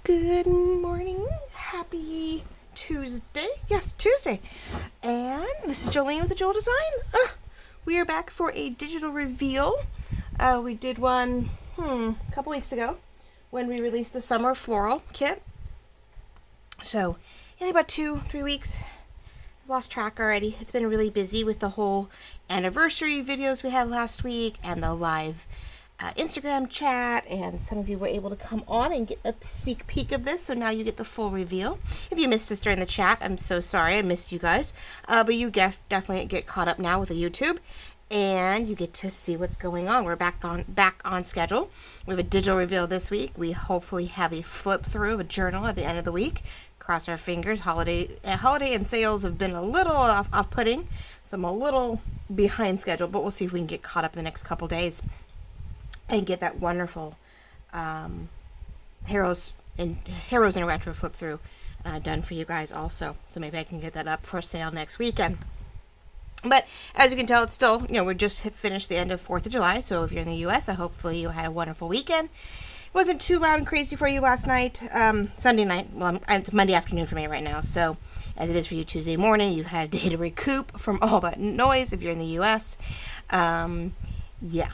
Good morning. Happy Tuesday. Yes, Tuesday. And this is Jolene with the Jewel Design. We are back for a digital reveal. We did one a couple weeks ago when we released the summer floral kit. So, only about 2-3 weeks. I've lost track already. It's been really busy with the whole anniversary videos we had last week and the live Instagram chat, and some of you were able to come on and get a sneak peek of this, so now you get the full reveal. If you missed us during the chat, I'm so sorry, I missed you guys, but you definitely get caught up now with the YouTube, and you get to see what's going on. We're back on schedule. We have a digital reveal this week. We hopefully have a flip through of a journal at the end of the week. Cross our fingers. Holiday and sales have been a little off-putting, so I'm a little behind schedule, but we'll see if we can get caught up in the next couple days and get that wonderful Heroes and Retro flip through done for you guys also. So maybe I can get that up for sale next weekend. But as you can tell, it's still, we're just finished the end of 4th of July. So if you're in the U.S., hopefully you had a wonderful weekend. It wasn't too loud and crazy for you last night, Sunday night. Well, it's Monday afternoon for me right now. So as it is for you Tuesday morning, you've had a day to recoup from all that noise if you're in the U.S. Yeah.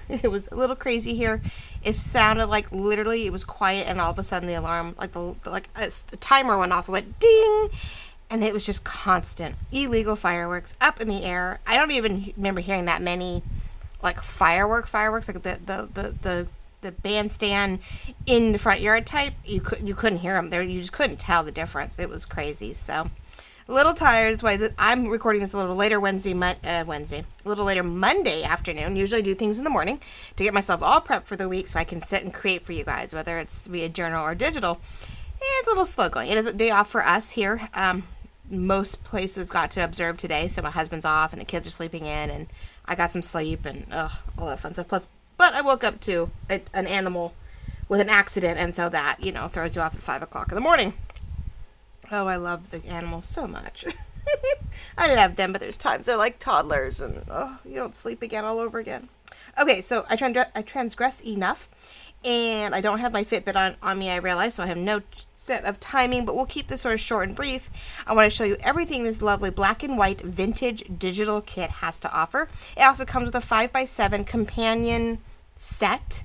It was a little crazy here. It sounded like literally it was quiet, and all of a sudden the alarm, the timer went off. It went ding, and it was just constant illegal fireworks up in the air. I don't even remember hearing that many fireworks, like the bandstand in the front yard type. You couldn't hear them there. You just couldn't tell the difference. It was crazy. So a little tired. That's why I'm recording this a little later Monday afternoon. Usually I do things in the morning to get myself all prepped for the week so I can sit and create for you guys, whether it's via journal or digital. And it's a little slow going. It is a day off for us here. Most places got to observe today, so my husband's off and the kids are sleeping in, and I got some sleep and all that fun stuff. But I woke up to an animal with an accident, and so that throws you off at 5 o'clock in the morning. Oh, I love the animals so much. I love them, but there's times they're like toddlers, and you don't sleep again all over again. Okay, so I transgress enough, and I don't have my Fitbit on me, I realize, so I have no set of timing, but we'll keep this sort of short and brief. I want to show you everything this lovely black and white vintage digital kit has to offer. It also comes with a 5x7 companion set.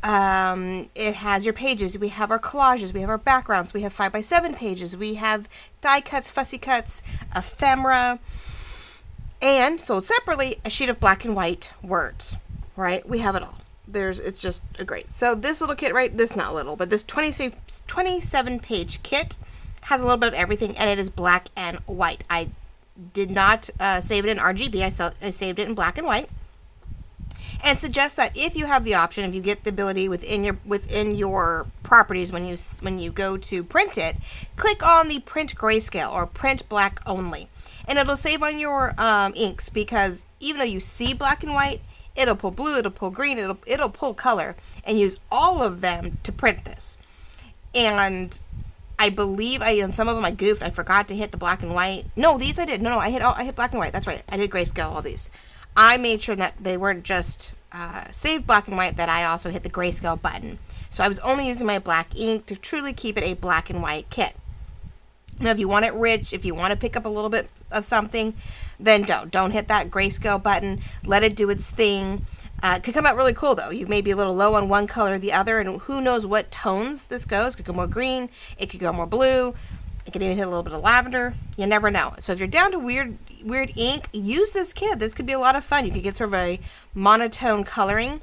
It has your pages. We have our collages. We have our backgrounds. We have 5x7 pages. We have die cuts, fussy cuts, ephemera, and sold separately a sheet of black and white words. Right? We have it all. It's just great. So this little kit, right? This not little, but this 27 page kit has a little bit of everything, and it is black and white. I did not save it in RGB. I saved it in black and white. And suggest that if you have the option, if you get the ability within your properties when you go to print it, click on the print grayscale or print black only, and it'll save on your inks, because even though you see black and white, it'll pull blue, it'll pull green, it'll pull color, and use all of them to print this. And I believe on some of them I goofed. I forgot to hit the black and white. No, these I did. No, I hit black and white. That's right. I did grayscale all these. I made sure that they weren't just saved black and white, that I also hit the grayscale button. So I was only using my black ink to truly keep it a black and white kit. Now, if you want it rich, if you want to pick up a little bit of something, then don't hit that grayscale button. Let it do its thing. It could come out really cool, though. You may be a little low on one color or the other, and who knows what tones this goes. It could go more green. It could go more blue. It could even hit a little bit of lavender. You never know. So if you're down to weird ink, use this kit. This could be a lot of fun. You could get sort of a monotone coloring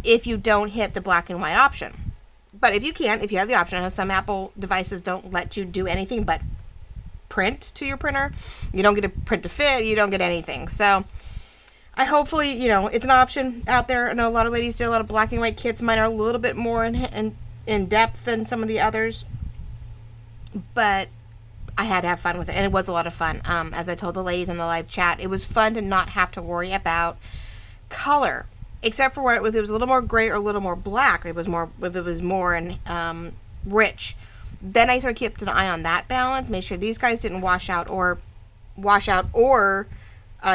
if you don't hit the black and white option. But if you have the option, I know some Apple devices don't let you do anything but print to your printer. You don't get a print to fit. You don't get anything. So hopefully, it's an option out there. I know a lot of ladies do a lot of black and white kits. Mine are a little bit more in depth than some of the others. But I had to have fun with it, and it was a lot of fun. As I told the ladies in the live chat, it was fun to not have to worry about color, except for where if it was a little more gray or a little more black. If it was more rich, then I sort of kept an eye on that balance, made sure these guys didn't wash out or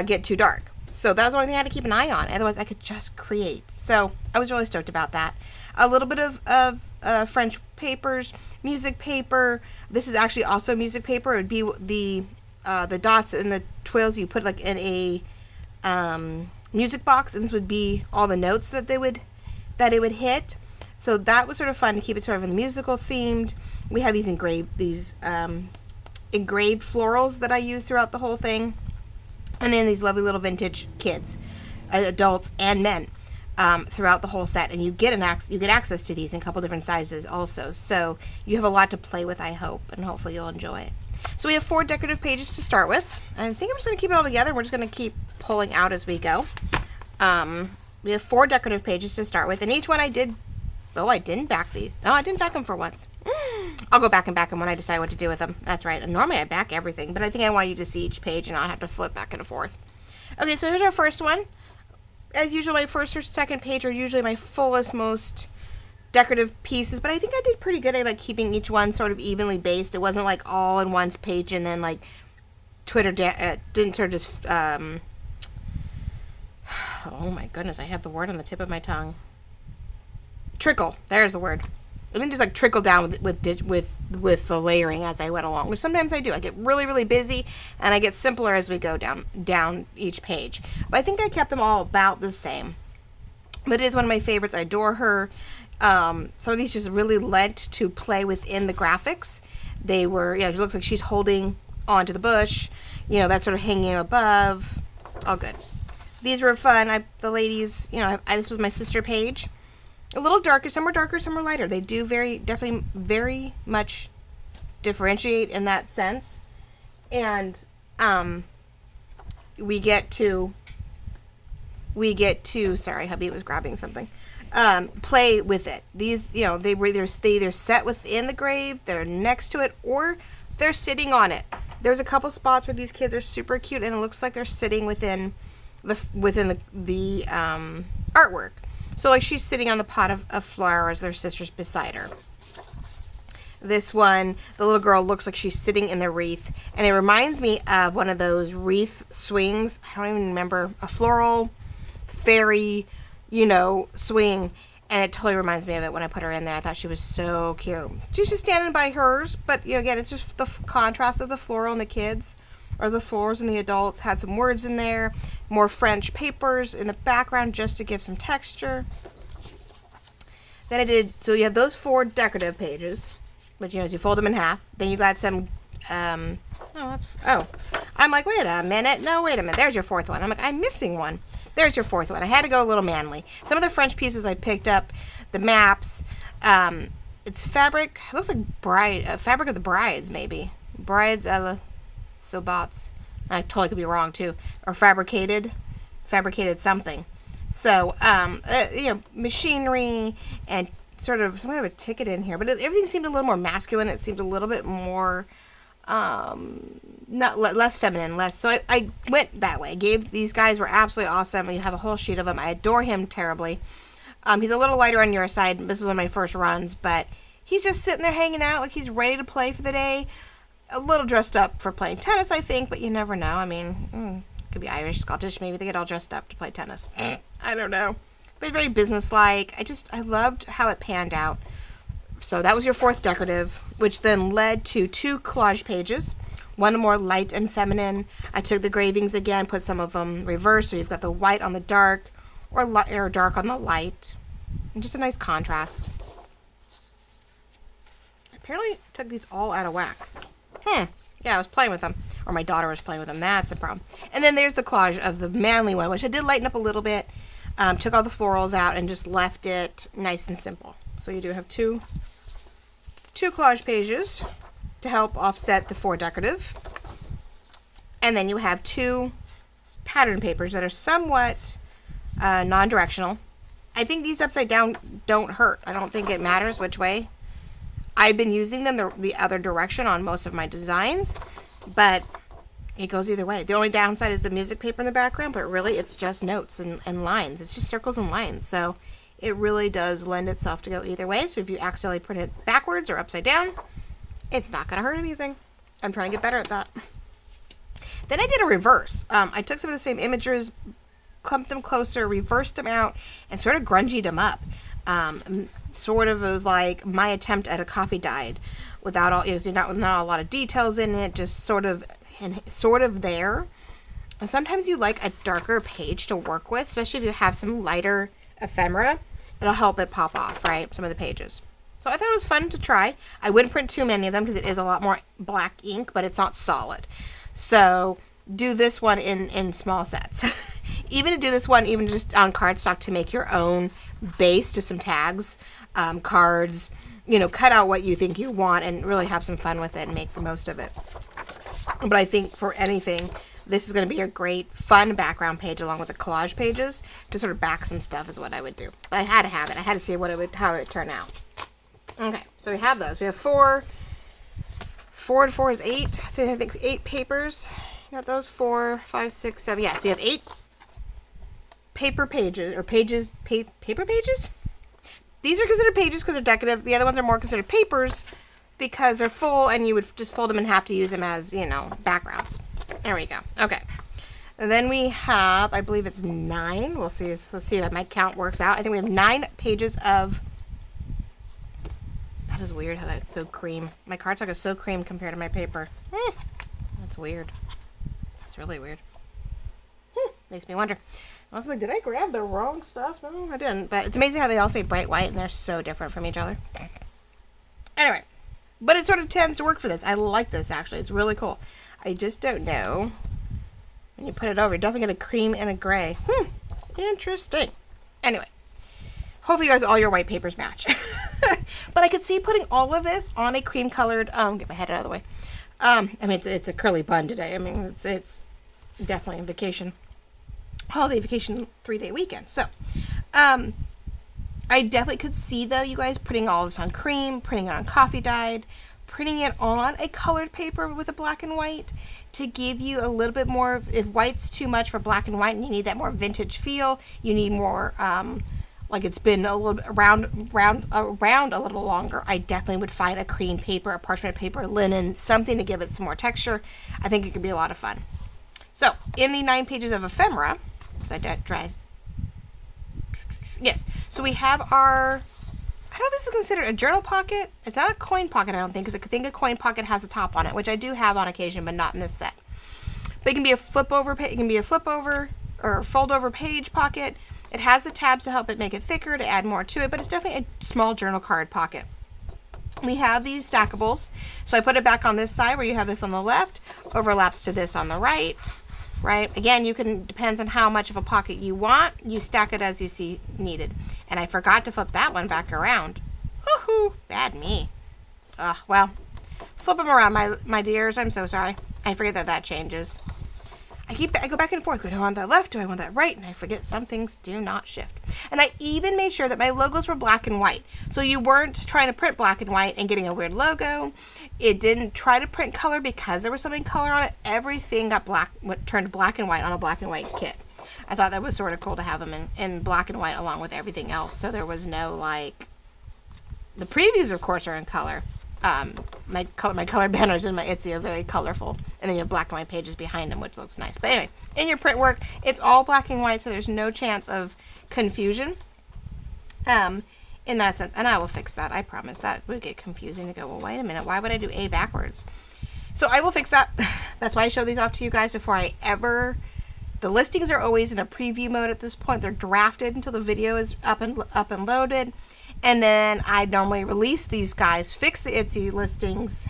get too dark. So that was the only thing I had to keep an eye on. Otherwise, I could just create. So I was really stoked about that. a little bit of French papers, music paper. This is actually also music paper. It would be the dots and the twills you put like in a music box, and this would be all the notes that it would hit. So that was sort of fun to keep it sort of in the musical themed. We have these engraved florals that I use throughout the whole thing, and then these lovely little vintage kids, adults and men, throughout the whole set. And you get access to these in a couple different sizes also. So you have a lot to play with, I hope, and hopefully you'll enjoy it. So we have 4 decorative pages to start with. I think I'm just going to keep it all together. We're just going to keep pulling out as we go. We have 4 decorative pages to start with, and each one I didn't back these. No, I didn't back them for once. I'll go back and back them when I decide what to do with them. That's right. And normally I back everything, but I think I want you to see each page and not have to flip back and forth. Okay, so here's our first one. As usual, my first or second page are usually my fullest, most decorative pieces, but I think I did pretty good about keeping each one sort of evenly based. It wasn't like all in one page and then like didn't sort of just oh my goodness, I have the word on the tip of my tongue. Trickle. There's the word. I didn't just like trickle down with the layering as I went along, which sometimes I do. I get really, really busy, and I get simpler as we go down each page. But I think I kept them all about the same. But it is one of my favorites. I adore her. Some of these just really lent to play within the graphics. They were, it looks like she's holding onto the bush. That's sort of hanging above. All good. These were fun. The ladies, this was my sister page. A little darker. Some were lighter. They do definitely very much differentiate in that sense. And we get to, sorry, hubby was grabbing something. Play with it. These, they either set within the grave, they're next to it, or they're sitting on it. There's a couple spots where these kids are super cute, and it looks like they're sitting within the artwork. So like she's sitting on the pot of flowers, their sister's beside her. This one, the little girl looks like she's sitting in the wreath, and it reminds me of one of those wreath swings. I don't even remember, a floral fairy swing, and it totally reminds me of it when I put her in there. I thought she was so cute. She's just standing by hers, but again, it's just the contrast of the floral and the kids, or the florals and the adults. Had some words in there, more French papers in the background just to give some texture. Then so you have those 4 decorative pages, which as you fold them in half, then you got some, I'm like, wait a minute, there's your 4th one. I'm like, I'm missing one. There's your 4th one. I had to go a little manly. Some of the French pieces I picked up, the maps, it's fabric, it looks like fabric of the brides, maybe. Brides a la Sabots. I totally could be wrong too. Or fabricated something. So, machinery and sort of, somebody have a ticket in here, but everything seemed a little more masculine. It seemed a little bit more, less feminine, so I went that way. These guys were absolutely awesome. You have a whole sheet of them. I adore him terribly. He's a little lighter on your side. This was one of my first runs, but he's just sitting there hanging out like he's ready to play for the day. A little dressed up for playing tennis, I think, but you never know. I mean, could be Irish, Scottish, maybe they get all dressed up to play tennis. I don't know. But very businesslike. I loved how it panned out. So that was your 4th decorative, which then led to 2 collage pages. One more light and feminine. I took the gravings again, put some of them reversed, so you've got the white on the dark, or dark on the light. And just a nice contrast. Apparently took these all out of whack. Yeah, I was playing with them. Or my daughter was playing with them. That's the problem. And then there's the collage of the manly one, which I did lighten up a little bit. Took all the florals out and just left it nice and simple. So you do have two collage pages to help offset the 4 decorative. And then you have 2 pattern papers that are somewhat non-directional. I think these upside down don't hurt. I don't think it matters which way. I've been using them the other direction on most of my designs, but it goes either way. The only downside is the music paper in the background, but really it's just notes and lines. It's just circles and lines. So it really does lend itself to go either way. So if you accidentally print it backwards or upside down, it's not going to hurt anything. I'm trying to get better at that. Then I did a reverse. I took some of the same images, clumped them closer, reversed them out, and sort of grungied them up. sort of was like my attempt at a coffee dyed, without all, not a lot of details in it, just sort of there. And sometimes you like a darker page to work with, especially if you have some lighter ephemera. It'll help it pop off, right? Some of the pages. So I thought it was fun to try. I wouldn't print too many of them because it is a lot more black ink, but it's not solid. So do this one in small sets. Even to do this one, even just on cardstock, to make your own base to some tags, cards, cut out what you think you want and really have some fun with it and make the most of it. But I think for anything, this is going to be a great fun background page along with the collage pages to sort of back some stuff is what I would do. But I had to have it. I had to see how it would turn out. Okay, so we have those. We have 4. 4 and 4 is 8. So I think 8 papers. You got those 4, 5, 6, 7. Yeah, so you have 8 paper pages, or pages, paper pages? These are considered pages because they're decorative. The other ones are more considered papers because they're full and you would just fold them and have to use them as, backgrounds. There we go. Okay. And then we have, I believe it's 9. We'll see. Let's see if my count works out. I think we have 9 pages of... That is weird how that's so cream. My cardstock is so cream compared to my paper. That's weird. That's really weird. Makes me wonder. I was like, did I grab the wrong stuff? No, I didn't. But it's amazing how they all say bright white and they're so different from each other. Anyway, but it sort of tends to work for this. I like this, actually. It's really cool. I just don't know. When you put it over, you're definitely going to cream and a gray. Interesting. Anyway, hopefully you guys, all your white papers match. But I could see putting all of this on a cream colored, get my head out of the way. I mean, it's a curly bun today. I mean, it's definitely a vacation, holiday vacation 3-day weekend. So, I definitely could see though, you guys, putting all this on cream, putting it on coffee dyed, printing it on a colored paper with a black and white to give you a little bit more. If white's too much for black and white and you need that more vintage feel, you need more, like it's been a little around a little longer, I definitely would find a cream paper, a parchment paper, linen, something to give it some more texture. I think it could be a lot of fun. So in the 9 pages of ephemera, yes, so we have our, I don't know if this is considered a journal pocket. It's not a coin pocket, I don't think, because I think a coin pocket has a top on it, which I do have on occasion, but not in this set. But it can be a flip over or fold over page pocket. It has the tabs to help it make it thicker, to add more to it, but it's definitely a small journal card pocket. We have these stackables. So I put it back on this side where you have this on the left, overlaps to this on the right. Again, depends on how much of a pocket you want. You stack it as you see needed. And I forgot to flip that one back around. Woohoo! Bad me. Well, flip them around, my dears. I'm so sorry. I forget that changes. I go back and forth. Do I want that left? Do I want that right? And I forget some things do not shift. And I even made sure that my logos were black and white. So you weren't trying to print black and white and getting a weird logo. It didn't try to print color because there was something color on it. Everything got turned black and white on a black and white kit. I thought that was sort of cool to have them in black and white along with everything else. So there was no the previews of course are in color. My color banners in my Etsy are very colorful, and then you have black and white pages behind them, which looks nice. But anyway, in your print work, it's all black and white, so there's no chance of confusion in that sense. And I will fix that. I promise. That would get confusing to go, well, wait a minute, why would I do A backwards? So I will fix that. That's why I show these off to you guys before I ever... The listings are always in a preview mode at this point. They're drafted until the video is up and loaded. And then I normally release these guys, fix the Etsy listings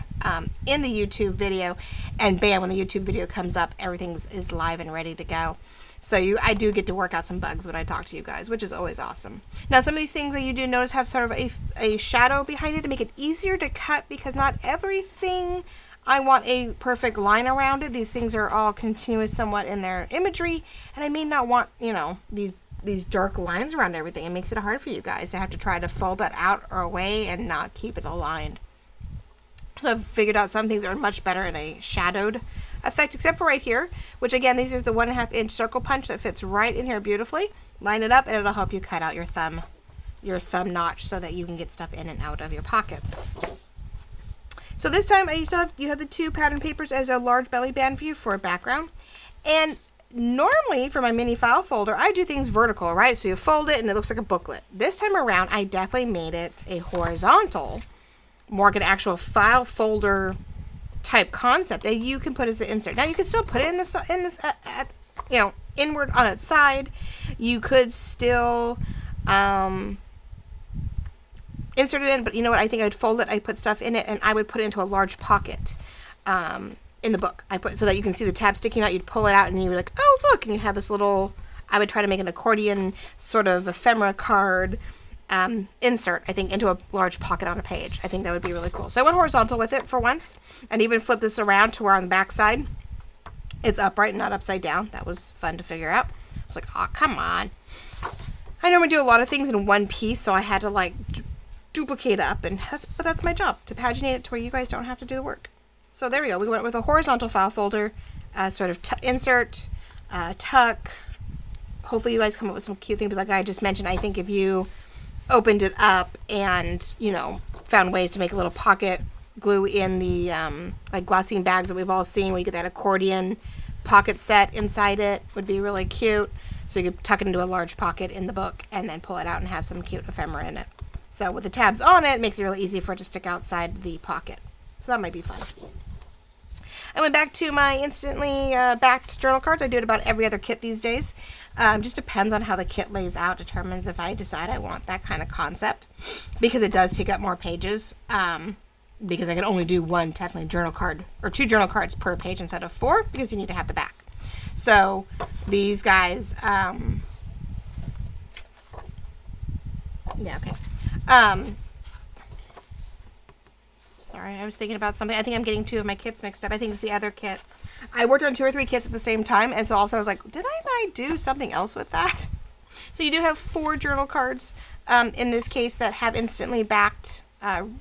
in the YouTube video, and bam, when the YouTube video comes up, everything is live and ready to go. So I do get to work out some bugs when I talk to you guys, which is always awesome. Now, some of these things that you do notice have sort of a shadow behind it to make it easier to cut, because not everything I want a perfect line around it. These things are all continuous somewhat in their imagery, and I may not want, these dark lines around everything. It makes it hard for you guys to have to try to fold that out or away and not keep it aligned. So I've figured out some things are much better in a shadowed effect, except for right here, which again, these are the 1.5 inch circle punch that fits right in here beautifully. Line it up and it'll help you cut out your thumb notch so that you can get stuff in and out of your pockets. So this time you have the 2 pattern papers as a large belly band view for a background. And normally for my mini file folder, I do things vertical, right? So you fold it and it looks like a booklet. This time around, I definitely made it a horizontal, more like an actual file folder type concept that you can put as an insert. Now you can still put it in this, you know, inward on its side. You could still insert it in, but you know what? I think I'd fold it. I put stuff in it, and I would put it into a large pocket in the book. I put so that you can see the tab sticking out. You'd pull it out, and you'd be like, "Oh, look!" And you have this little. I would try to make an accordion sort of ephemera card insert, I think, into a large pocket on a page. I think that would be really cool. So I went horizontal with it for once, and even flipped this around to where on the back side it's upright and not upside down. That was fun to figure out. I was like, oh, come on. I normally do a lot of things in one piece, so I had to like duplicate up, but that's my job, to paginate it to where you guys don't have to do the work. So there we go. We went with a horizontal file folder, sort of insert, tuck. Hopefully you guys come up with some cute things, but like I just mentioned, I think if you opened it up and, you know, found ways to make a little pocket glue in the like glossine bags that we've all seen, where you get that accordion pocket set inside it, would be really cute. So you could tuck it into a large pocket in the book and then pull it out and have some cute ephemera in it. So with the tabs on it, it makes it really easy for it to stick outside the pocket. So that might be fun. I went back to my instantly backed journal cards. I do it about every other kit these days. Just depends on how the kit lays out, determines if I decide I want that kind of concept, because it does take up more pages. Because I can only do one technically journal card, or 2 journal cards per page instead of 4, because you need to have the back. So these guys, yeah, okay. Sorry, I was thinking about something. I think I'm getting 2 of my kits mixed up. I think it's the other kit. I worked on 2 or 3 kits at the same time, and so all of a sudden I was like, did I do something else with that? So you do have 4 journal cards in this case that have instantly backed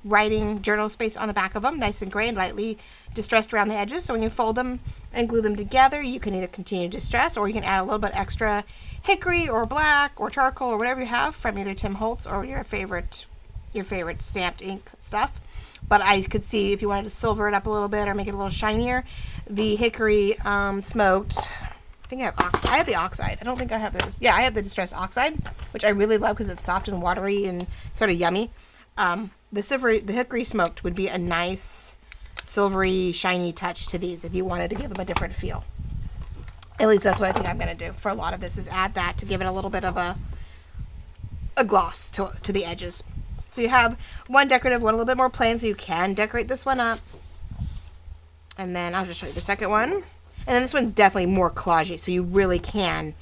writing journal space on the back of them, nice and gray and lightly distressed around the edges. So when you fold them and glue them together, you can either continue to distress, or you can add a little bit extra hickory or black or charcoal or whatever you have from either Tim Holtz or your favorite stamped ink stuff. But I could see if you wanted to silver it up a little bit or make it a little shinier, the hickory smoked. I think I have oxide. I have the oxide. I don't think I have this. Yeah, I have the distressed oxide, which I really love because it's soft and watery and sort of yummy. The hickory smoked would be a nice silvery, shiny touch to these if you wanted to give them a different feel. At least that's what I think I'm going to do for a lot of this, is add that to give it a little bit of a gloss to the edges. So you have one decorative, one a little bit more plain, so you can decorate this one up. And then I'll just show you the second one. And then this one's definitely more collagey, so you really can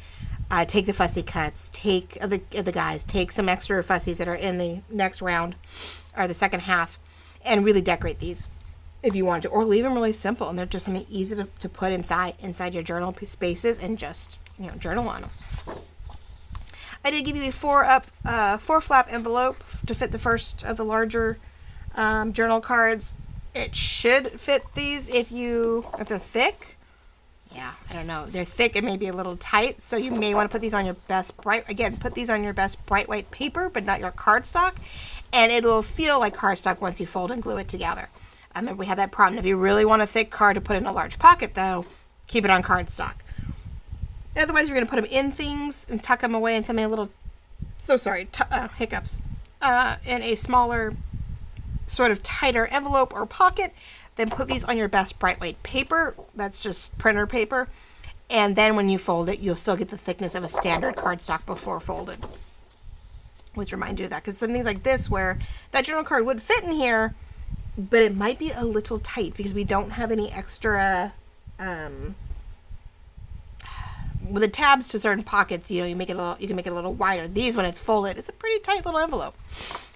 take the fussy cuts, take the guys, take some extra fussies that are in the next round or the second half, and really decorate these if you want to, or leave them really simple, and they're just something easy to put inside your journal spaces and just, you know, journal on them. I did give you a 4 flap envelope to fit the first of the larger journal cards. It should fit these if they're thick. Yeah, I don't know. They're thick and maybe a little tight, so you may want to put these on your best put these on your best bright white paper, but not your cardstock, and it will feel like cardstock once you fold and glue it together. I remember we had that problem. If you really want a thick card to put in a large pocket, though, keep it on cardstock. Otherwise, you're going to put them in things and tuck them away in something a little, hiccups, in a smaller, sort of tighter envelope or pocket. Then put these on your best bright white paper. That's just printer paper. And then when you fold it, you'll still get the thickness of a standard cardstock before folded. Always remind you of that, because some things like this, where that journal card would fit in here, but it might be a little tight because we don't have any extra, with the tabs to certain pockets, you know, you can make it a little wider. These, when it's folded, it's a pretty tight little envelope.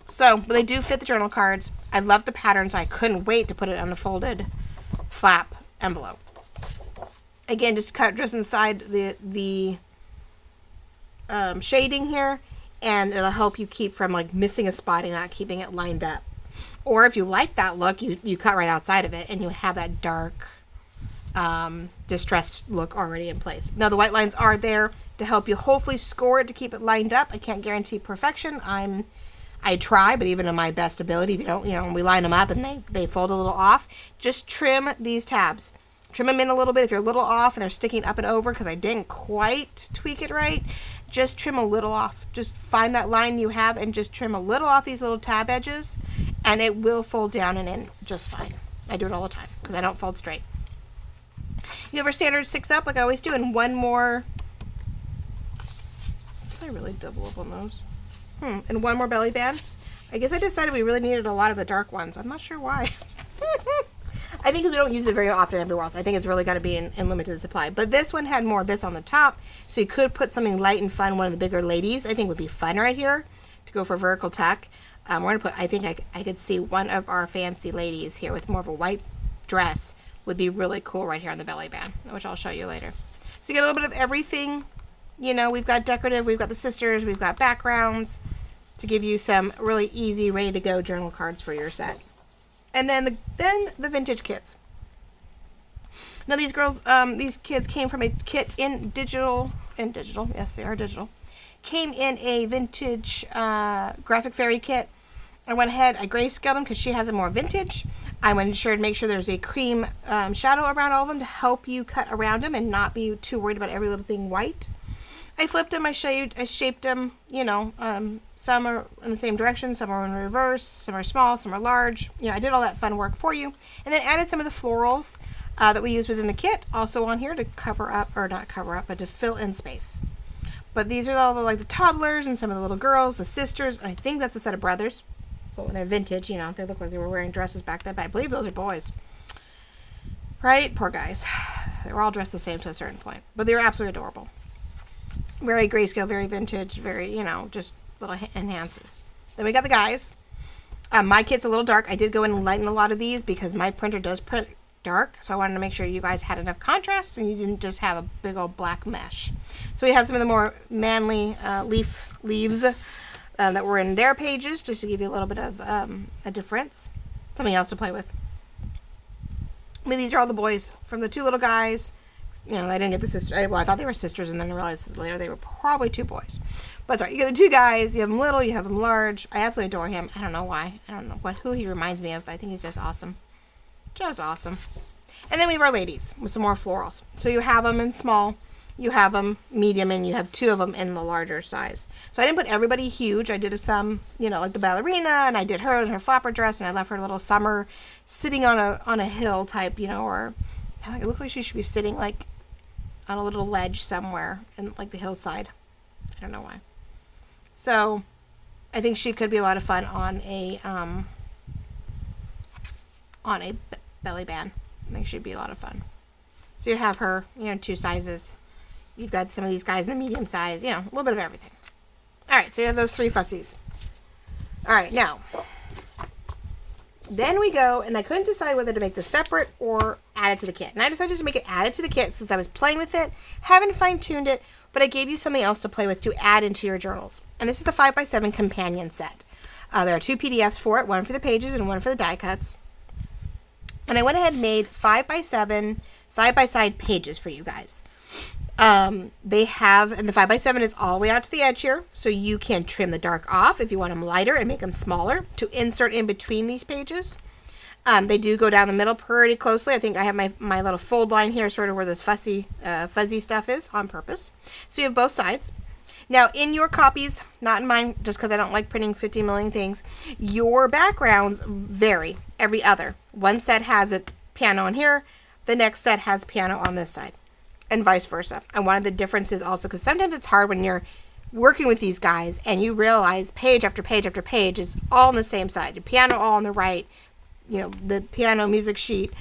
So, but they do fit the journal cards. I love the pattern, so I couldn't wait to put it on a folded flap envelope. Again, just cut just inside the shading here, and it'll help you keep from like missing a spot and not keeping it lined up. Or if you like that look, you cut right outside of it, and you have that dark, distressed look already in place. Now the white lines are there to help you hopefully score it to keep it lined up. I can't guarantee perfection. I try, but even in my best ability, if you don't, you know, we line them up and they fold a little off, just trim these tabs. Trim them in a little bit if you're a little off and they're sticking up and over because I didn't quite tweak it right. Just trim a little off. Just find that line you have and just trim a little off these little tab edges, and it will fold down and in just fine. I do it all the time because I don't fold straight. You have our standard 6 up like I always do, and one more. Did I really double up on those? And one more belly band. I guess I decided we really needed a lot of the dark ones. I'm not sure why. I think we don't use it very often everywhere else. I think it's really got to be in limited supply. But this one had more of this on the top, so you could put something light and fun. One of the bigger ladies, I think, would be fun right here to go for vertical tuck. We're gonna put. I think I could see one of our fancy ladies here with more of a white dress would be really cool right here on the belly band, which I'll show you later. So you get a little bit of everything. You know, we've got decorative, we've got the sisters, we've got backgrounds to give you some really easy, ready to go journal cards for your set. And then the vintage kits. Now these kids came from a kit in digital. Yes, they are digital. Came in a vintage graphic fairy kit. I went ahead, I grayscaled them because she has a more vintage. I went and make sure there's a cream shadow around all of them to help you cut around them and not be too worried about every little thing white. I flipped them, I shaped them, you know, some are in the same direction, some are in reverse, some are small, some are large. You know, I did all that fun work for you. And then added some of the florals that we use within the kit, also on here to cover up, or not cover up, but to fill in space. But these are all the toddlers and some of the little girls, the sisters. I think that's a set of brothers. But when they're vintage, you know, they look like they were wearing dresses back then. But I believe those are boys. Right? Poor guys. They were all dressed the same to a certain point. But they were absolutely adorable. Very grayscale, very vintage, very, you know, just little enhances. Then we got the guys. My kit's a little dark. I did go in and lighten a lot of these because my printer does print dark. So I wanted to make sure you guys had enough contrast and you didn't just have a big old black mesh. So we have some of the more manly leaves that were in their pages just to give you a little bit of a difference. Something else to play with. I mean, these are all the boys from the 2 little guys. You know, I didn't get the sister. Well, I thought they were sisters, and then I realized later they were probably 2 boys. But right, you get the 2 guys. You have them little, you have them large. I absolutely adore him. I don't know why. I don't know who he reminds me of, but I think he's just awesome. Just awesome. And then we have our ladies with some more florals. So you have them in small, you have them medium, and you have 2 of them in the larger size. So I didn't put everybody huge. I did some, you know, like the ballerina, and I did her in her flapper dress, and I left her little summer sitting on a hill type, you know, or it looks like she should be sitting like on a little ledge somewhere in like the hillside. I don't know why. So I think she could be a lot of fun on a belly band. I think she'd be a lot of fun. So you have her, you know, 2 sizes. You've got some of these guys in the medium size, you know, a little bit of everything. All right, so you have those 3 fussies. All right, now then we go, and I couldn't decide whether to make this separate or add it to the kit. And I decided to make it added to the kit since I was playing with it, haven't fine-tuned it, but I gave you something else to play with to add into your journals. And this is the 5x7 companion set. There are 2 PDFs for it, one for the pages and one for the die cuts. And I went ahead and made 5x7 side-by-side pages for you guys. They have, and the 5x7 is all the way out to the edge here, so you can trim the dark off if you want them lighter and make them smaller to insert in between these pages. They do go down the middle pretty closely. I think I have my little fold line here, sort of where this fuzzy stuff is on purpose. So you have both sides. Now, in your copies, not in mine, just because I don't like printing 50 million things, your backgrounds vary every other. One set has a piano on here, the next set has piano on this side, and vice versa. I wanted the differences also, because sometimes it's hard when you're working with these guys and you realize page after page after page is all on the same side. The piano all on the right, you know, the piano music sheet,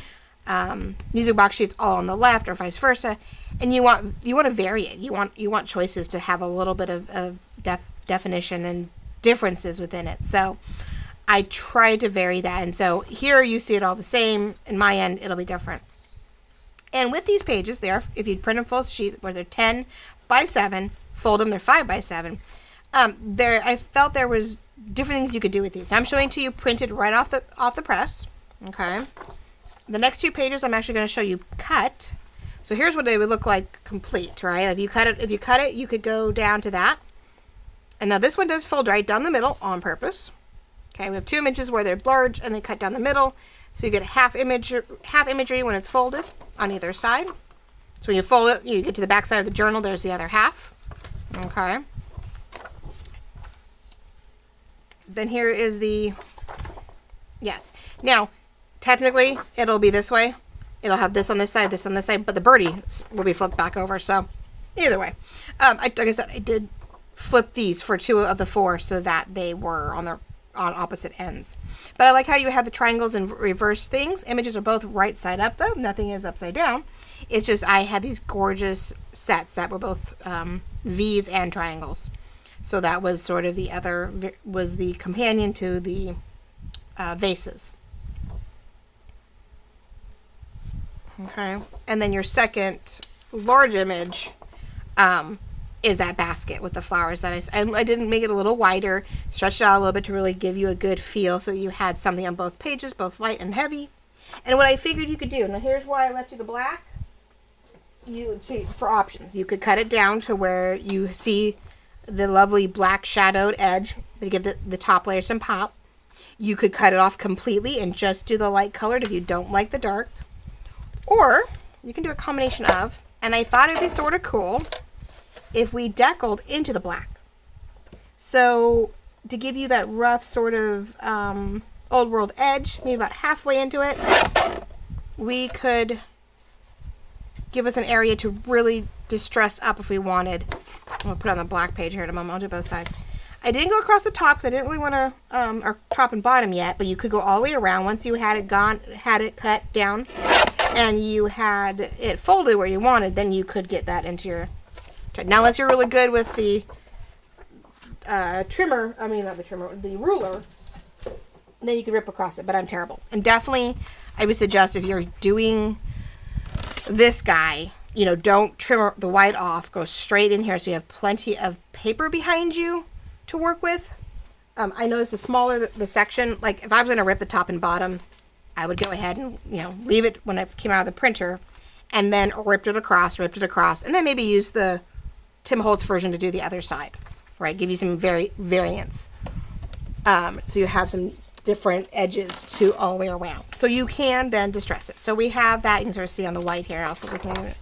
music box sheets all on the left, or vice versa. And you want to vary it. You want choices to have a little bit of definition and differences within it. So I tried to vary that. And so here you see it all the same. In my end, it'll be different. And with these pages, if you print them full sheet, where they're 10 by 7, fold them, they're 5 by 7. I felt there was different things you could do with these. So I'm showing to you printed right off the press. Okay. The next 2 pages, I'm actually going to show you cut. So here's what they would look like complete, right? If you cut it, you could go down to that. And now this one does fold right down the middle on purpose. Okay, we have 2 images where they're large and they cut down the middle. So you get half imagery when it's folded on either side. So when you fold it, you get to the back side of the journal, there's the other half. Okay. Then here is the, yes. Now, technically, it'll be this way. It'll have this on this side, but the birdie will be flipped back over. So either way, like I said, I did flip these for 2 of the 4 so that they were on opposite ends. But I like how you have the triangles and reverse things. Images are both right side up though. Nothing is upside down. It's just I had these gorgeous sets that were both V's and triangles. So that was sort of was the companion to the vases. Okay. And then your second large image is that basket with the flowers that I didn't make it a little wider, stretched it out a little bit to really give you a good feel so you had something on both pages, both light and heavy. And what I figured you could do, now here's why I left you the black. For options, you could cut it down to where you see the lovely black shadowed edge to give the top layer some pop. You could cut it off completely and just do the light colored if you don't like the dark. Or you can do a combination of, and I thought it'd be sort of cool if we deckled into the black. So to give you that rough sort of old world edge, maybe about halfway into it, we could give us an area to really distress up if we wanted. I'll put it on the black page here in a moment. I'll do both sides. I didn't go across the top because I didn't really want to, or top and bottom yet, but you could go all the way around. Once you had it cut down and you had it folded where you wanted, then you could get that into your, now unless you're really good with the the ruler, then you could rip across it, but I'm terrible. And definitely, I would suggest if you're doing this guy, don't trim the white off, go straight in here so you have plenty of paper behind you to work with. I noticed the smaller the section, like if I was going to rip the top and bottom, I would go ahead and, leave it when it came out of the printer and then ripped it across, and then maybe use the Tim Holtz version to do the other side, right? Give you some variance. So you have some different edges to all the way around. So you can then distress it. So we have that, you can sort of see on the white here. I'll focus on it.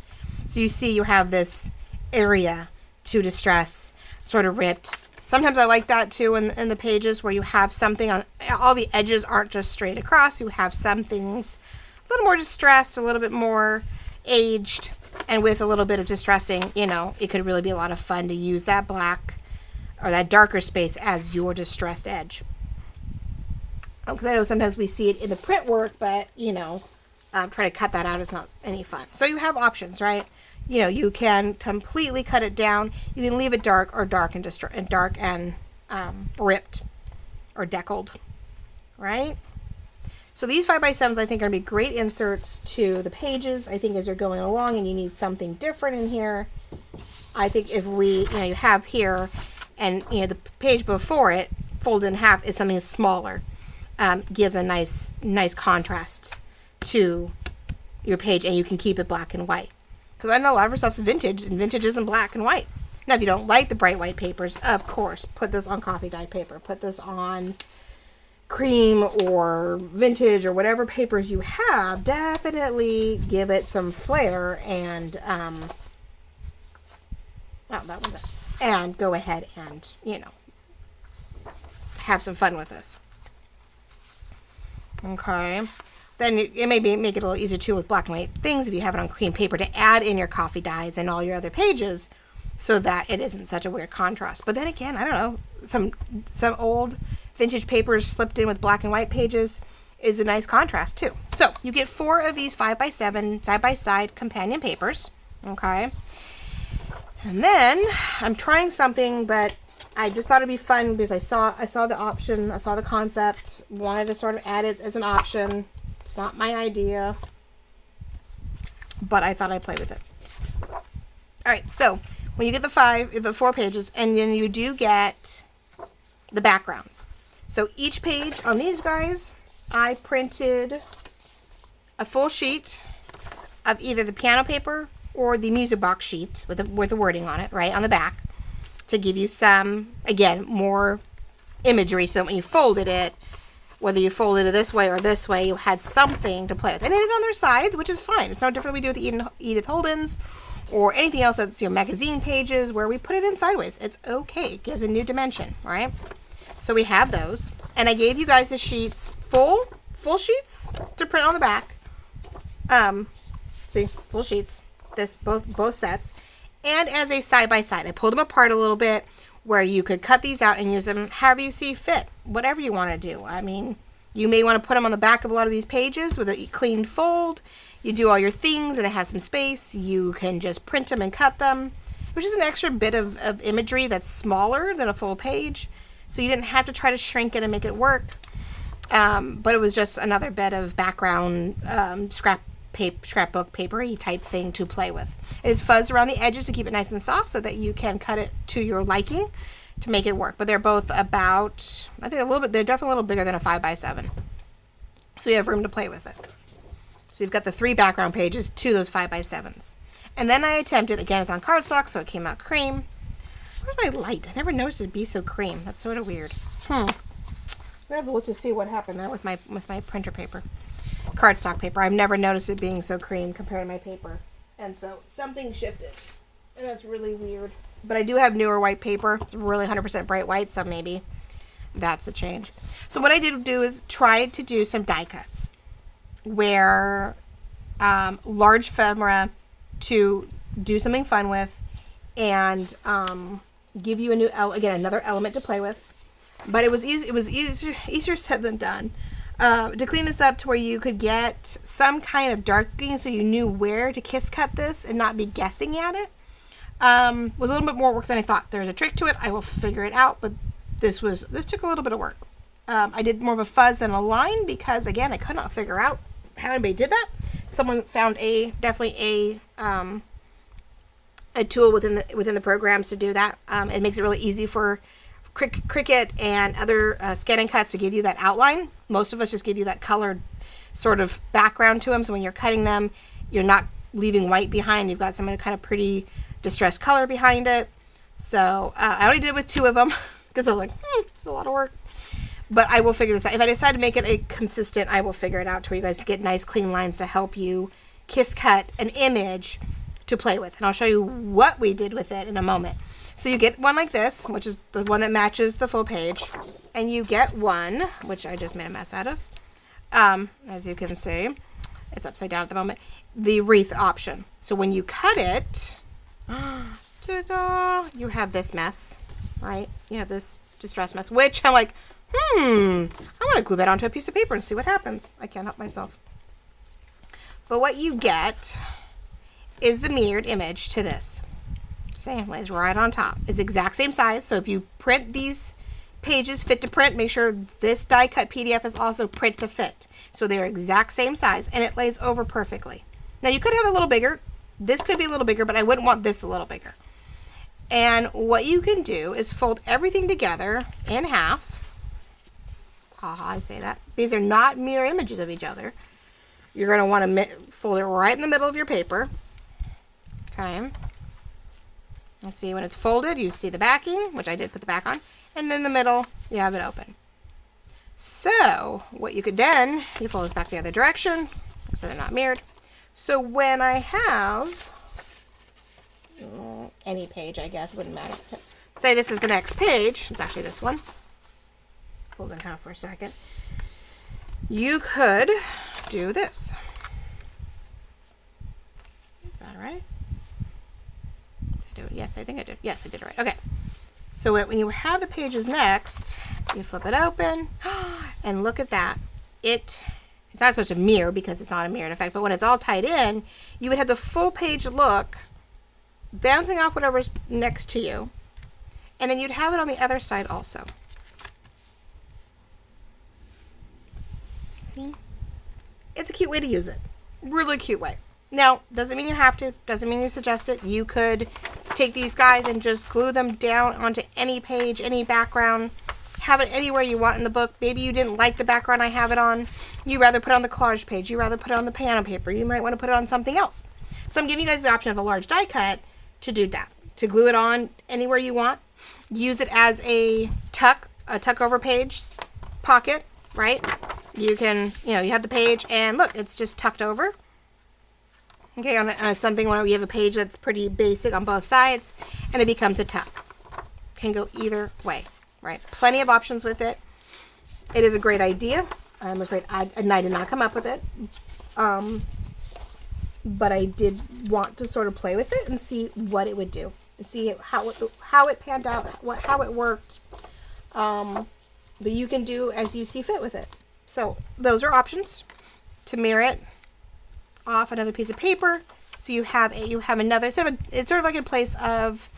So you see you have this area to distress, sort of ripped. Sometimes I like that too in the pages where you have something on, all the edges aren't just straight across. You have some things a little more distressed, a little bit more aged, and with a little bit of distressing, it could really be a lot of fun to use that black or that darker space as your distressed edge. Because I know sometimes we see it in the print work, but, trying to cut that out is not any fun. So you have options, right? You can completely cut it down. You can leave it dark or dark and ripped or deckled, right? So these 5x7s I think are going to be great inserts to the pages. I think as you're going along and you need something different in here, I think if we, you have here and, the page before it folded in half is something smaller. Gives a nice contrast to your page, and you can keep it black and white. Because I know a lot of our stuff's vintage, and vintage isn't black and white. Now, if you don't like the bright white papers, of course, put this on coffee dyed paper. Put this on cream or vintage or whatever papers you have. Definitely give it some flair and and go ahead and have some fun with this. Okay, then it may make it a little easier too with black and white things if you have it on cream paper to add in your coffee dyes and all your other pages so that it isn't such a weird contrast. But then again, I don't know, some old vintage papers slipped in with black and white pages is a nice contrast too. So you get 4 of these 5x7 side-by-side companion papers. Okay, and then I'm trying something, but I just thought it'd be fun because I saw the option, I saw the concept, wanted to sort of add it as an option. It's not my idea, but I thought I'd play with it. All right, so when you get the 4 pages, and then you do get the backgrounds. So each page on these guys, I printed a full sheet of either the piano paper or the music box sheet with the wording on it, right, on the back, to give you some, again, more imagery, so when you folded it, whether you folded it this way or this way, you had something to play with. And it is on their sides, which is fine. It's no different than we do with Edith Holden's or anything else that's, magazine pages where we put it in sideways. It's okay. It gives a new dimension, right? So we have those. And I gave you guys the sheets, full sheets to print on the back. See, full sheets. This, both sets. And as a side-by-side. I pulled them apart a little bit where you could cut these out and use them however you see fit. Whatever you want to do. I mean, you may want to put them on the back of a lot of these pages with a clean fold. You do all your things and it has some space. You can just print them and cut them, which is an extra bit of imagery that's smaller than a full page. So you didn't have to try to shrink it and make it work. But it was just another bit of background scrapbook papery type thing to play with. It is fuzzed around the edges to keep it nice and soft so that you can cut it to your liking to make it work. But they're both about, I think they're definitely a little bigger than a 5x7. So you have room to play with it. So you've got the 3 background pages to those 5x7s. And then I attempted, again, it's on cardstock, so it came out cream. Where's my light? I never noticed it'd be so cream. That's sort of weird. I'm gonna have to look to see what happened there with my printer paper. Cardstock paper. I've never noticed it being so cream compared to my paper. And so something shifted. And that's really weird. But I do have newer white paper. It's really 100% bright white, so maybe that's the change. So what I did do is try to do some die cuts where large ephemera to do something fun with and give you another element to play with. But it was easy. It was easier said than done. To clean this up to where you could get some kind of darkening so you knew where to kiss cut this and not be guessing at it. Was a little bit more work than I thought. There's a trick to it. I will figure it out, but this took a little bit of work. I did more of a fuzz than a line because, again, I could not figure out how anybody did that. Someone found definitely a tool within the programs to do that. It makes it really easy for Cricut and other scan and cuts to give you that outline. Most of us just give you that colored sort of background to them, so when you're cutting them, you're not leaving white behind. You've got some kind of pretty distressed color behind it. So I only did it with 2 of them because I was like, it's a lot of work. But I will figure this out. If I decide to make it a consistent, I will figure it out to where you guys get nice clean lines to help you kiss cut an image to play with. And I'll show you what we did with it in a moment. So you get one like this, which is the one that matches the full page. And you get one, which I just made a mess out of. As you can see, it's upside down at the moment. The wreath option. So when you cut it, ta-da, you have this mess, right? You have this distress mess, which I'm like, I want to glue that onto a piece of paper and see what happens. I can't help myself. But what you get is the mirrored image to this. Same, lays right on top. It's the exact same size. So if you print these pages fit to print, make sure this die cut PDF is also print to fit. So they're exact same size and it lays over perfectly. Now you could have a little bigger. This could be a little bigger, but I wouldn't want this a little bigger. And what you can do is fold everything together in half. I say that. These are not mirror images of each other. You're going to want to fold it right in the middle of your paper. Okay. And see, when it's folded, you see the backing, which I did put the back on. And in the middle, you have it open. So, what you could then, you fold this back the other direction, so they're not mirrored. So when I have any page, I guess, wouldn't matter. Say this is the next page. It's actually this one. Fold it in half for a second. You could do this. Is that right? Did I do it? Yes, I think I did. Yes, I did it right. Okay. So when you have the pages next, you flip it open, and look at that. It's not so much a mirror because it's not a mirrored effect, but when it's all tied in, you would have the full page look bouncing off whatever's next to you, and then you'd have it on the other side also. See? It's a cute way to use it. Really cute way. Now, doesn't mean you have to, doesn't mean you suggest it. You could take these guys and just glue them down onto any page, any background, have it anywhere you want in the book. Maybe you didn't like the background I have it on. You rather put it on the collage page. You rather put it on the piano paper. You might want to put it on something else. So I'm giving you guys the option of a large die cut to do that, to glue it on anywhere you want. Use it as a tuck a tuck over page pocket, right? You can, you have the page and look, it's just tucked over. Okay, on something where you have a page that's pretty basic on both sides, and it becomes a tuck. Can go either way, right? Plenty of options with it. It is a great idea. I'm afraid I did not come up with it. But I did want to sort of play with it and see what it would do and see how it panned out, how it worked. But you can do as you see fit with it. So those are options to mirror it off another piece of paper. So you have another, it's sort of like in place of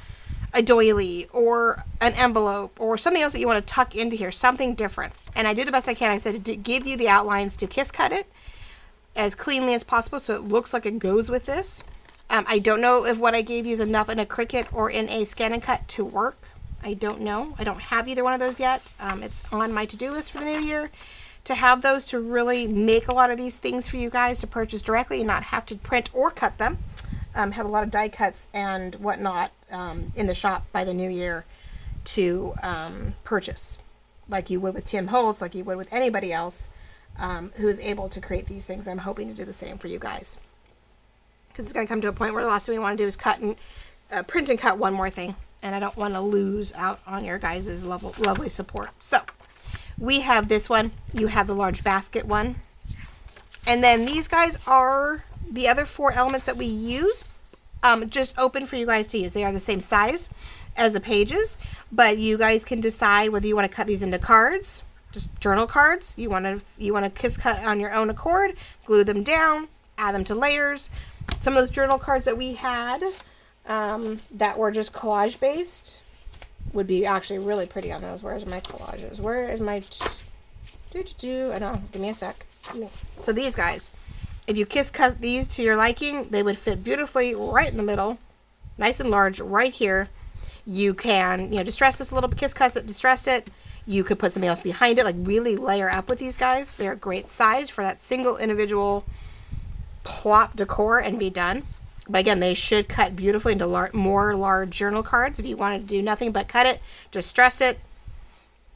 a doily or an envelope or something else that you want to tuck into here, something different. And I do the best I can. I said to give you the outlines to kiss cut it as cleanly as possible so it looks like it goes with this. I don't know if what I gave you is enough in a Cricut or in a Scan and Cut to work. I don't know. I don't have either one of those yet. It's on my to-do list for the new year to have those to really make a lot of these things for you guys to purchase directly and not have to print or cut them. Have a lot of die cuts and whatnot in the shop by the new year to purchase, like you would with Tim Holtz, like you would with anybody else who is able to create these things. I'm hoping to do the same for you guys, because it's going to come to a point where the last thing we want to do is print and cut one more thing, and I don't want to lose out on your guys' lovely support. So we have this one. You have the large basket one, and then these guys are the other 4 elements that we use, just open for you guys to use. They are the same size as the pages, but you guys can decide whether you want to cut these into cards, just journal cards. You want to kiss cut on your own accord, glue them down, add them to layers. Some of those journal cards that we had that were just collage based would be actually really pretty on those. Where's my collages? Where is my I know. Give me a sec. So these guys, if you kiss cut these to your liking, they would fit beautifully right in the middle, nice and large right here. You can, distress this a little, kiss cuts it, distress it. You could put something else behind it, like really layer up with these guys. They're a great size for that single individual plop decor and be done. But again, they should cut beautifully into more large journal cards. If you wanted to do nothing but cut it, distress it,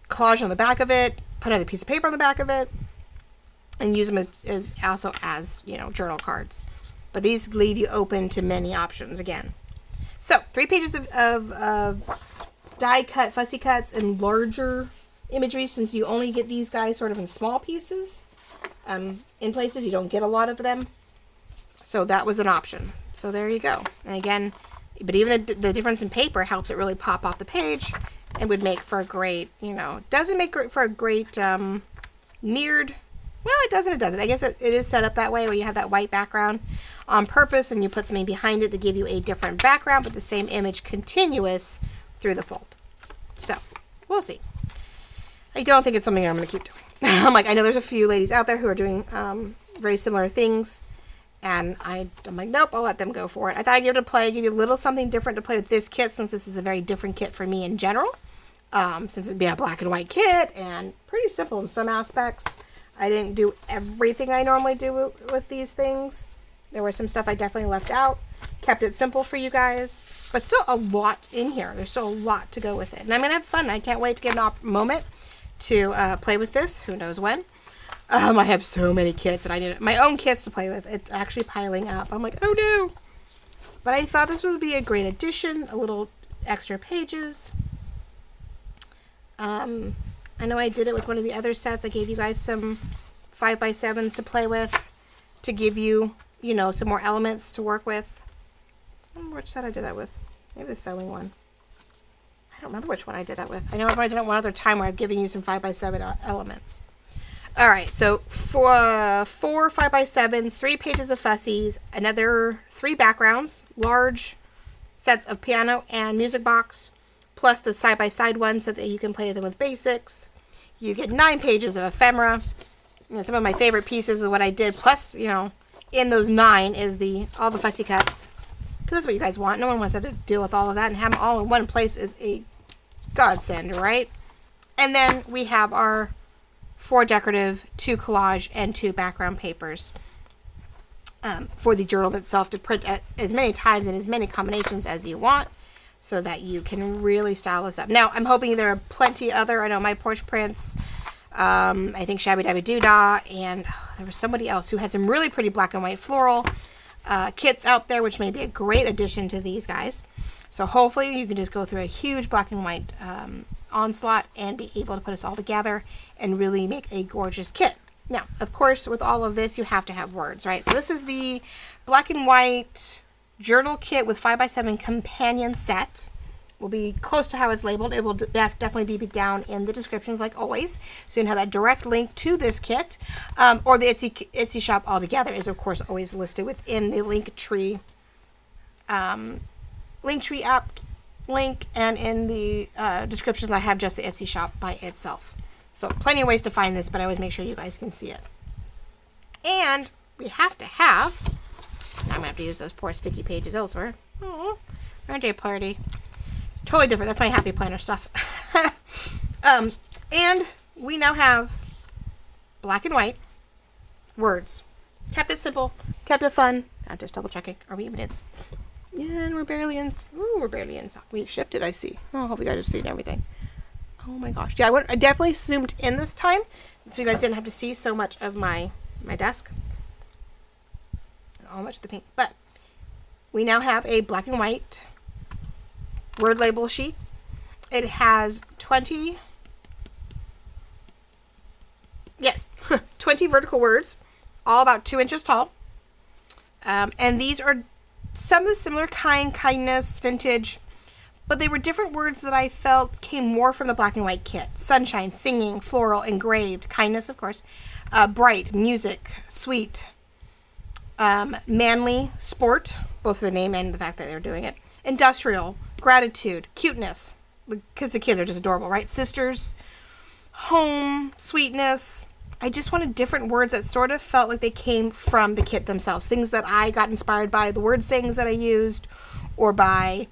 collage on the back of it, put another piece of paper on the back of it, and use them as journal cards. But these leave you open to many options again. So 3 pages of die cut fussy cuts and larger imagery, since you only get these guys sort of in small pieces. In places you don't get a lot of them. So that was an option. So there you go. And again, but even the difference in paper helps it really pop off the page and would make for a great, doesn't make for a great mirrored. Well, it doesn't. I guess it is set up that way where you have that white background on purpose and you put something behind it to give you a different background, but the same image continuous through the fold. So we'll see. I don't think it's something I'm going to keep doing. I'm like, I know there's a few ladies out there who are doing very similar things, and I'm like, nope, I'll let them go for it. I thought I'd give it a play, give you a little something different to play with this kit, since this is a very different kit for me in general. Since it'd be a black and white kit and pretty simple in some aspects. I didn't do everything I normally do with these things. There was some stuff I definitely left out. Kept it simple for you guys, but still a lot in here. There's still a lot to go with it, and I'm gonna have fun. I can't wait to get a moment to play with this. Who knows when? I have so many kits that I need my own kits to play with. It's actually piling up. I'm like, oh no! But I thought this would be a great addition. A little extra pages. I know I did it with one of the other sets. I gave you guys some 5x7s to play with, to give you, some more elements to work with. I don't remember which set I did that with. Maybe the sewing one. I don't remember which one I did that with. I know I did it one other time where I've given you some 5x7 elements. All right, so for 4 5x7s, 3 pages of fussies, another 3 backgrounds, large sets of piano and music box, plus the side-by-side ones so that you can play them with basics. You get 9 pages of ephemera. Some of my favorite pieces of what I did, plus, in those 9 is all the fussy cuts. Because that's what you guys want. No one wants to have to deal with all of that, and have them all in one place is a godsend, right? And then we have our 4 decorative, 2 collage, and 2 background papers for the journal itself to print as many times and as many combinations as you want. so that you can really style this up. Now, I'm hoping there are plenty other, I know My Porch Prints, I think Shabby Dabby Doodah, and there was somebody else who had some really pretty black and white floral kits out there, which may be a great addition to these guys. So hopefully you can just go through a huge black and white onslaught and be able to put us all together and really make a gorgeous kit. Now, of course, with all of this, you have to have words, right? So this is the black and white journal kit with 5x7 companion set. Will be close to how it's labeled. It will definitely be down in the descriptions like always. So you can have that direct link to this kit. Or the Etsy shop altogether is of course always listed within the Linktree app link, and in the descriptions I have just the Etsy shop by itself. So plenty of ways to find this, but I always make sure you guys can see it. And we have to have, now I'm going to have to use those poor sticky pages elsewhere. Oh, birthday party. Totally different. That's my happy planner stuff. And we now have black and white words. Kept it simple, kept it fun. I'm just double checking. Are we even in? Yeah, and we're barely in. Ooh, we're barely in. We shifted, I see. Oh, I hope you guys have seen everything. Oh my gosh. Yeah, I definitely zoomed in this time, so you guys didn't have to see so much of my desk. Not much of the pink. But we now have a black and white word label sheet. It has 20 vertical words, all about 2 inches tall. And these are some of the similar kindness, vintage, but they were different words that I felt came more from the black and white kit. Sunshine, singing, floral, engraved, kindness, of course, bright, music, sweet, manly, sport, both the name and the fact that they're doing it, industrial, gratitude, cuteness, because the kids are just adorable, right? Sisters, home, sweetness. I just wanted different words that sort of felt like they came from the kit themselves. Things that I got inspired by the word sayings that I used, or by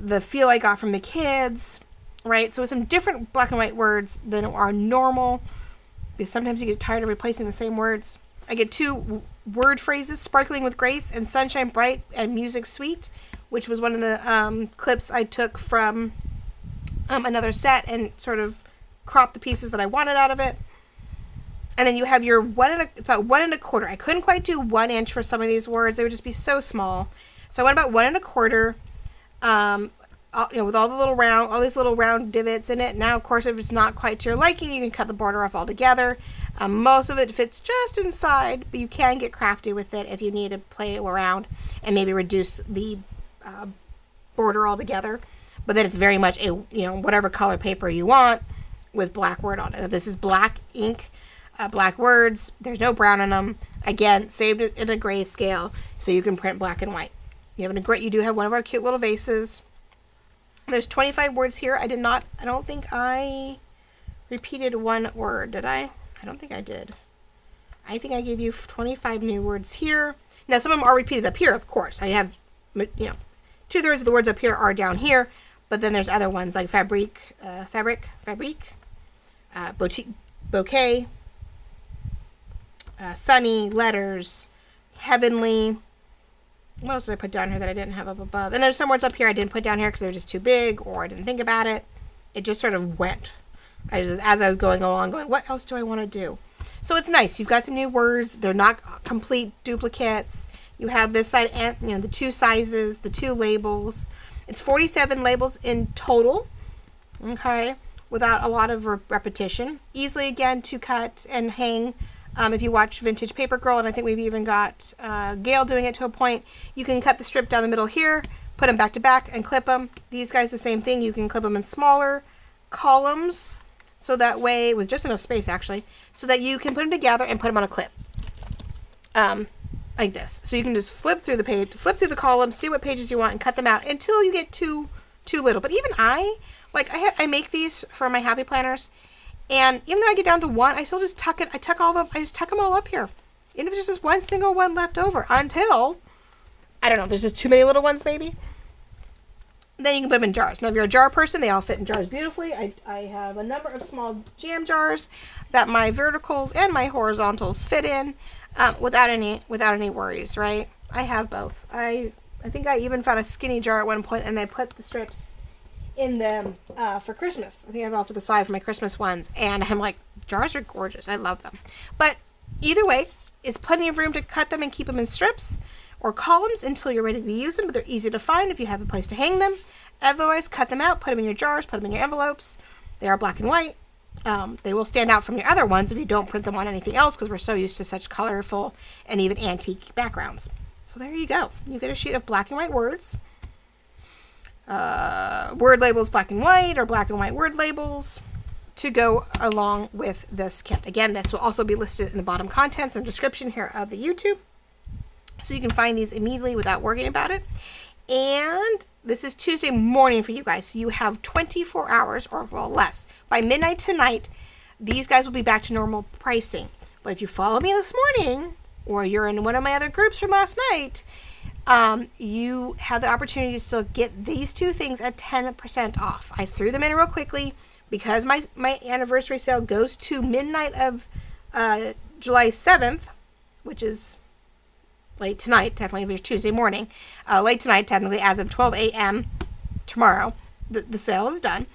the feel I got from the kids, right? So some different black and white words than are normal, because sometimes you get tired of replacing the same words. I get 2 word phrases, sparkling with grace and sunshine bright and music sweet, which was one of the clips I took from another set and sort of cropped the pieces that I wanted out of it. And then you have your about 1 1/4. I couldn't quite do 1 inch for some of these words. They would just be so small. So I went about 1 1/4, with all these little round divots in it. Now, of course, if it's not quite to your liking, you can cut the border off altogether. Most of it fits just inside, but you can get crafty with it if you need to play around and maybe reduce the border altogether. But then it's very much a, whatever color paper you want with black word on it. This is black ink, black words. There's no brown in them. Again, saved it in a grayscale so you can print black and white. You do have one of our cute little vases. There's 25 words here. I don't think I repeated 1 word, did I? I don't think I did. I think I gave you 25 new words here. Now, some of them are repeated up here, of course. I have, 2/3 of the words up here are down here, but then there's other ones like fabric, bouquet, sunny, letters, heavenly. What else did I put down here that I didn't have up above? And there's some words up here I didn't put down here because they're just too big, or I didn't think about it. It just sort of went. As I was going along, going, what else do I want to do? So it's nice. You've got some new words. They're not complete duplicates. You have this side, and the 2 sizes, the 2 labels. It's 47 labels in total. Okay, without a lot of repetition. Easily, again, to cut and hang. If you watch Vintage Paper Girl, and I think we've even got Gail doing it to a point, you can cut the strip down the middle here, put them back to back, and clip them. These guys, the same thing. You can clip them in smaller columns, so that way, with just enough space actually, so that you can put them together and put them on a clip, like this. So you can just flip through the page, flip through the column, see what pages you want, and cut them out until you get too little. But even I make these for my happy planners. And even though I get down to 1, I still just tuck it. I just tuck them all up here. Even if there's just one single one left over until, I don't know, there's just too many little ones maybe. Then you can put them in jars. Now, if you're a jar person, they all fit in jars beautifully. I have a number of small jam jars that my verticals and my horizontals fit in without any worries, right? I have both. I think I even found a skinny jar at one point, and I put the strips in them for Christmas. I think I have it off to the side for my Christmas ones, and I'm like, jars are gorgeous. I love them. But either way, it's plenty of room to cut them and keep them in strips or columns until you're ready to use them, but they're easy to find if you have a place to hang them. Otherwise, cut them out, put them in your jars, put them in your envelopes. They are black and white. They will stand out from your other ones if you don't print them on anything else, because we're so used to such colorful and even antique backgrounds. So there you go. You get a sheet of black and white words. Word labels black and white, or black and white word labels to go along with this kit. Again, this will also be listed in the bottom contents and description here of the YouTube, so you can find these immediately without worrying about it. And this is Tuesday morning for you guys, so you have 24 hours, or well, less. By midnight tonight, these guys will be back to normal pricing. But if you follow me this morning, or you're in one of my other groups from last night, you have the opportunity to still get these two things at 10% off. I threw them in real quickly because my anniversary sale goes to midnight of July 7th, which is late tonight, technically if it's Tuesday morning. Late tonight, technically, as of 12 a.m. tomorrow, the sale is done.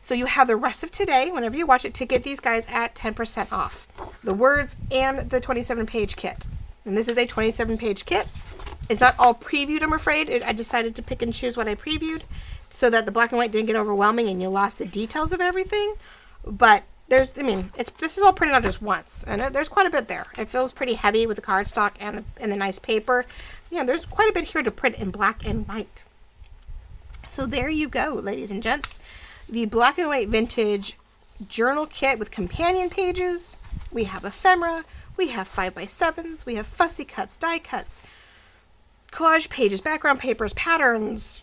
So you have the rest of today, whenever you watch it, to get these guys at 10% off. The words and the 27-page kit. And this is a 27-page kit. It's not all previewed, I'm afraid. I decided to pick and choose what I previewed so that the black and white didn't get overwhelming and you lost the details of everything. But this is all printed out just once, and there's quite a bit there. It feels pretty heavy with the cardstock and the nice paper. Yeah, there's quite a bit here to print in black and white. So there you go, ladies and gents. The black and white vintage journal kit with companion pages. We have ephemera. We have 5x7s. We have fussy cuts, die cuts, collage pages, background papers, patterns,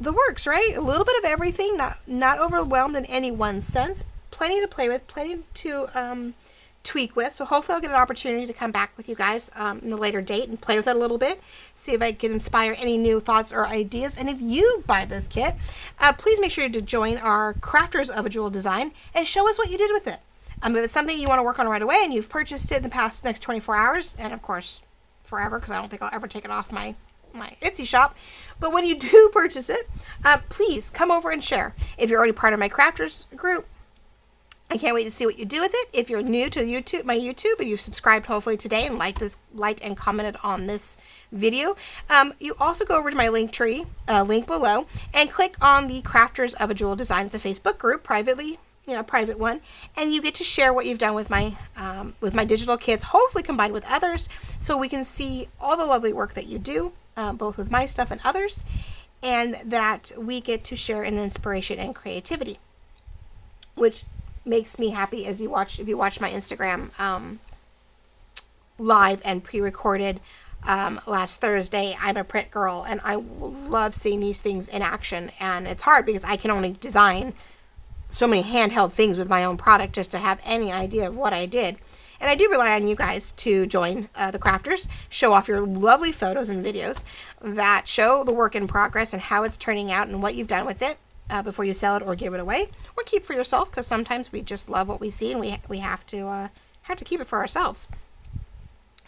the works, right? A little bit of everything, not overwhelmed in any one sense. Plenty to play with, plenty to tweak with. So hopefully I'll get an opportunity to come back with you guys in a later date and play with it a little bit, see if I can inspire any new thoughts or ideas. And if you buy this kit, please make sure to join our Crafters of a Jewel Design and show us what you did with it. If it's something you want to work on right away and you've purchased it in the next 24 hours, and of course forever, because I don't think I'll ever take it off my Etsy shop, but when you do purchase it, please come over and share. If you're already part of my Crafters group, I can't wait to see what you do with it. If you're new to my YouTube, and you've subscribed hopefully today and liked and commented on this video, you also go over to my link tree, link below, and click on the Crafters of a Jewel Design. It's a Facebook group, private one, and you get to share what you've done with my digital kits, hopefully combined with others, so we can see all the lovely work that you do, both with my stuff and others, and that we get to share in inspiration and creativity, which makes me happy if you watch my Instagram live and pre-recorded last Thursday. I'm a print girl, and I love seeing these things in action, and it's hard because I can only design so many handheld things with my own product just to have any idea of what I did. And I do rely on you guys to join the crafters, show off your lovely photos and videos that show the work in progress and how it's turning out and what you've done with it before you sell it or give it away or keep for yourself, because sometimes we just love what we see and we have to keep it for ourselves.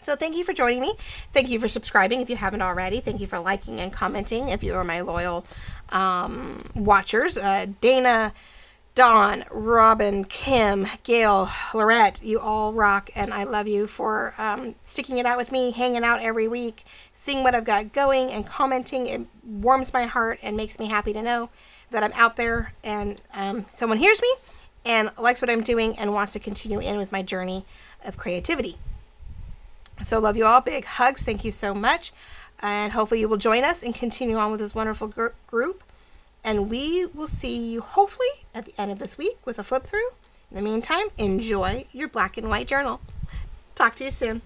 So thank you for joining me. Thank you for subscribing if you haven't already. Thank you for liking and commenting if you are my loyal watchers. Dana, Dawn, Robin, Kim, Gail, Lorette, you all rock, and I love you for sticking it out with me, hanging out every week, seeing what I've got going, and commenting. It warms my heart and makes me happy to know that I'm out there and someone hears me and likes what I'm doing and wants to continue in with my journey of creativity. So love you all. Big hugs. Thank you so much. And hopefully you will join us and continue on with this wonderful group. And we will see you hopefully at the end of this week with a flip through. In the meantime, enjoy your black and white journal. Talk to you soon.